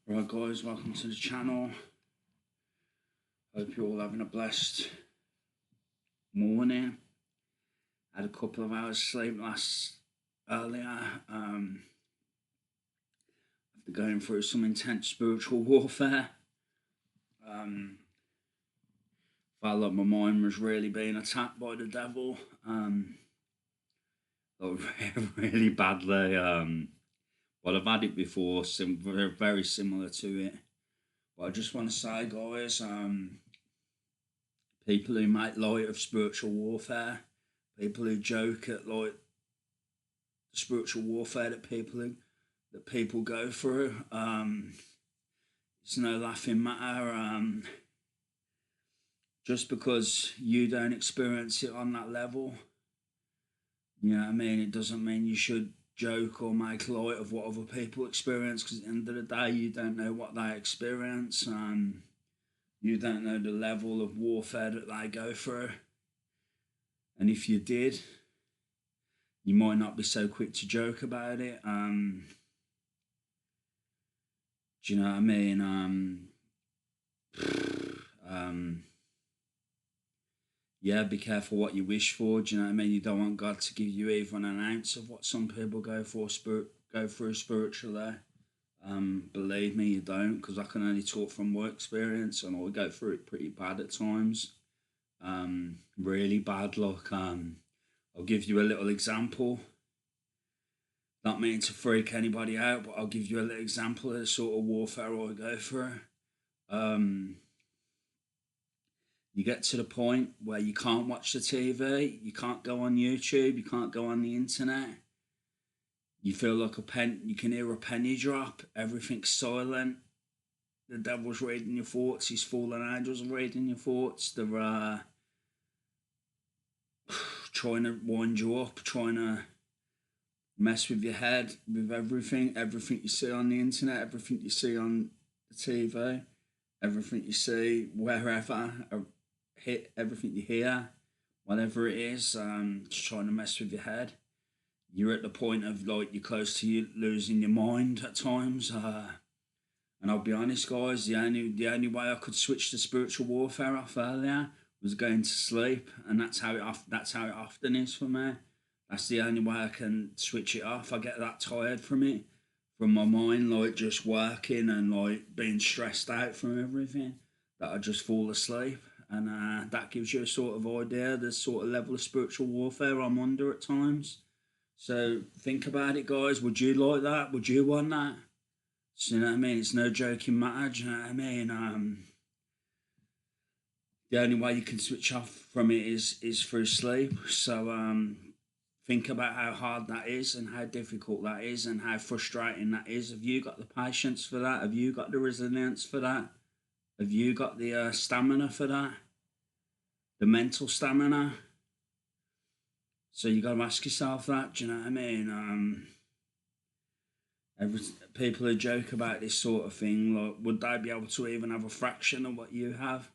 Right, guys, welcome to the channel. Hope you're all having a blessed morning. Had a couple of hours sleep earlier. After going through some intense spiritual warfare. Felt like my mind was really being attacked by the devil. Like really badly. But I've had it before, very similar to it. But I just want to say, guys, people who make light of spiritual warfare, people who joke at like the spiritual warfare that people go through, it's no laughing matter. Just because you don't experience it on that level, you know what I mean, it doesn't mean you should joke or make light of what other people experience, because at the end of the day you don't know what they experience. You don't know the level of warfare that they go through, and if you did, you might not be so quick to joke about it. Do you know what I mean? Yeah, be careful what you wish for. Do you know what I mean? You don't want God to give you even an ounce of what some people go through spiritually. Believe me, you don't, because I can only talk from my experience, and I go through it pretty bad at times. Really bad. Like, I'll give you a little example. Not meaning to freak anybody out, but I'll give you a little example of the sort of warfare I go through. You get to the point where you can't watch the TV, you can't go on YouTube, you can't go on the internet. You feel like you can hear a penny drop, everything's silent. The devil's reading your thoughts, his fallen angels are reading your thoughts. They're trying to wind you up, trying to mess with your head, with everything you see on the internet, everything you see on the TV, everything you see wherever, hit everything you hear, whatever it is, just trying to mess with your head. You're at the point of like you're close to you losing your mind at times. And I'll be honest, guys, the only way I could switch the spiritual warfare off earlier was going to sleep, and that's how it often is for me. That's the only way I can switch it off. I get that tired from it, from my mind, like just working and like being stressed out from everything, that I just fall asleep. And that gives you a sort of idea, the sort of level of spiritual warfare I'm under at times. So think about it, guys. Would you like that? Would you want that? So, you know what I mean? It's no joking matter. Do you know what I mean? The only way you can switch off from it is through sleep. So think about how hard that is, and how difficult that is, and how frustrating that is. Have you got the patience for that? Have you got the resilience for that? Have you got the stamina for that? The mental stamina? So you got to ask yourself that. Do you know what I mean? People who joke about this sort of thing, like, would they be able to even have a fraction of what you have?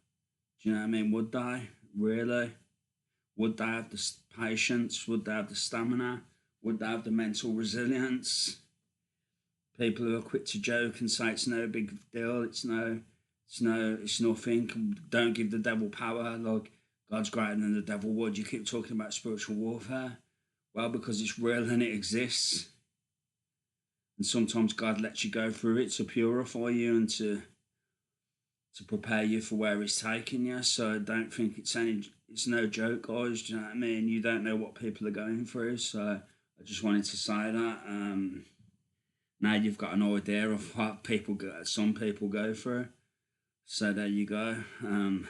Do you know what I mean? Would they really? Would they have the patience? Would they have the stamina? Would they have the mental resilience? People who are quick to joke and say it's no big deal, it's nothing. Don't give the devil power. Like, God's greater than the devil. Would you keep talking about spiritual warfare? Well, because it's real and it exists. And sometimes God lets you go through it to purify you and to prepare you for where He's taking you. So don't think it's no joke, guys. Do you know what I mean? You don't know what people are going through. So I just wanted to say that. Now you've got an idea of what some people go through. So there you go.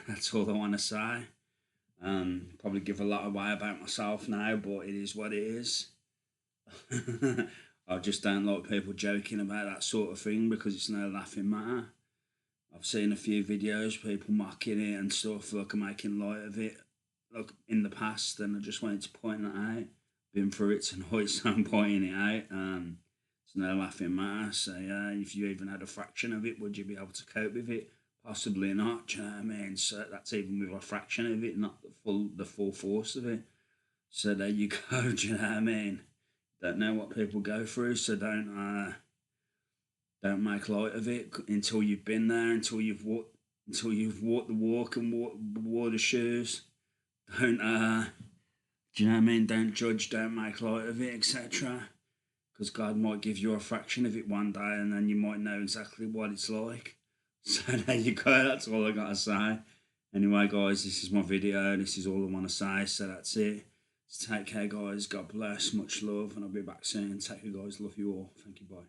That's all I want to say. Probably give a lot away about myself now, but it is what it is. I just don't like people joking about that sort of thing, because it's no laughing matter. I've seen a few videos, people mocking it and stuff, like making light of it, like in the past, and I just wanted to point that out. Been through it tonight, so I'm pointing it out. It's no laughing matter. So if you even had a fraction of it, would you be able to cope with it? Possibly not. Do you know what I mean? So that's even with a fraction of it, not the full force of it. So there you go. Do you know what I mean? Don't know what people go through, so don't Don't make light of it until you've been there, until you've walked the walk and wore the shoes. Don't do you know what I mean? Don't judge, don't make light of it, etc. Because God might give you a fraction of it one day, and then you might know exactly what it's like. So there you go. That's all I gotta say. Anyway, guys, this is my video. This is all I want to say. So that's it. So take care, guys. God bless. Much love, and I'll be back soon. Take care, guys. Love you all. Thank you. Bye.